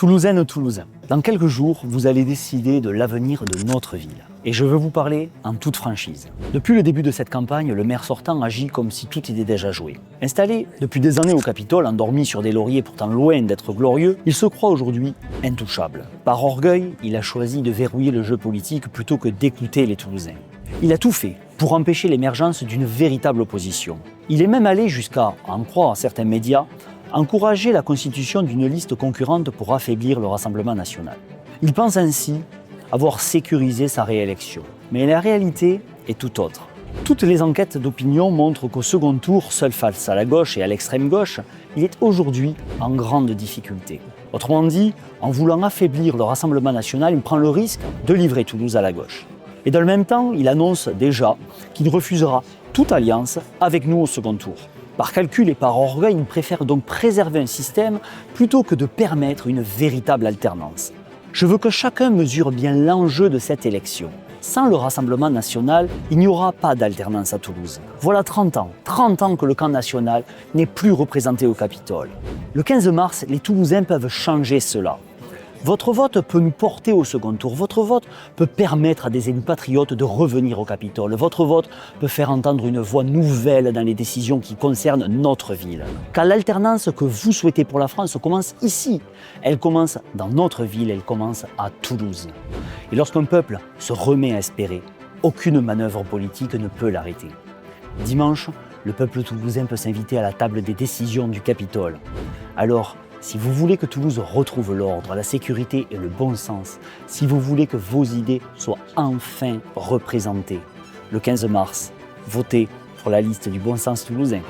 Toulousaines, Toulousains, dans quelques jours, vous allez décider de l'avenir de notre ville. Et je veux vous parler en toute franchise. Depuis le début de cette campagne, le maire sortant agit comme si tout était déjà joué. Installé depuis des années au Capitole, endormi sur des lauriers pourtant loin d'être glorieux, il se croit aujourd'hui intouchable. Par orgueil, il a choisi de verrouiller le jeu politique plutôt que d'écouter les Toulousains. Il a tout fait pour empêcher l'émergence d'une véritable opposition. Il est même allé jusqu'à, à en croire certains médias, encourager la constitution d'une liste concurrente pour affaiblir le Rassemblement national. Il pense ainsi avoir sécurisé sa réélection. Mais la réalité est tout autre. Toutes les enquêtes d'opinion montrent qu'au second tour, seul face à la gauche et à l'extrême gauche, il est aujourd'hui en grande difficulté. Autrement dit, en voulant affaiblir le Rassemblement national, il prend le risque de livrer Toulouse à la gauche. Et dans le même temps, il annonce déjà qu'il refusera toute alliance avec nous au second tour. Par calcul et par orgueil, il préfère donc préserver un système plutôt que de permettre une véritable alternance. Je veux que chacun mesure bien l'enjeu de cette élection. Sans le Rassemblement national, il n'y aura pas d'alternance à Toulouse. Voilà 30 ans que le camp national n'est plus représenté au Capitole. Le 15 mars, les Toulousains peuvent changer cela. Votre vote peut nous porter au second tour. Votre vote peut permettre à des élus patriotes de revenir au Capitole. Votre vote peut faire entendre une voix nouvelle dans les décisions qui concernent notre ville. Car l'alternance que vous souhaitez pour la France commence ici. Elle commence dans notre ville, elle commence à Toulouse. Et lorsqu'un peuple se remet à espérer, aucune manœuvre politique ne peut l'arrêter. Dimanche, le peuple toulousain peut s'inviter à la table des décisions du Capitole. Alors, si vous voulez que Toulouse retrouve l'ordre, la sécurité et le bon sens, si vous voulez que vos idées soient enfin représentées, le 15 mars, votez pour la liste du bon sens toulousain.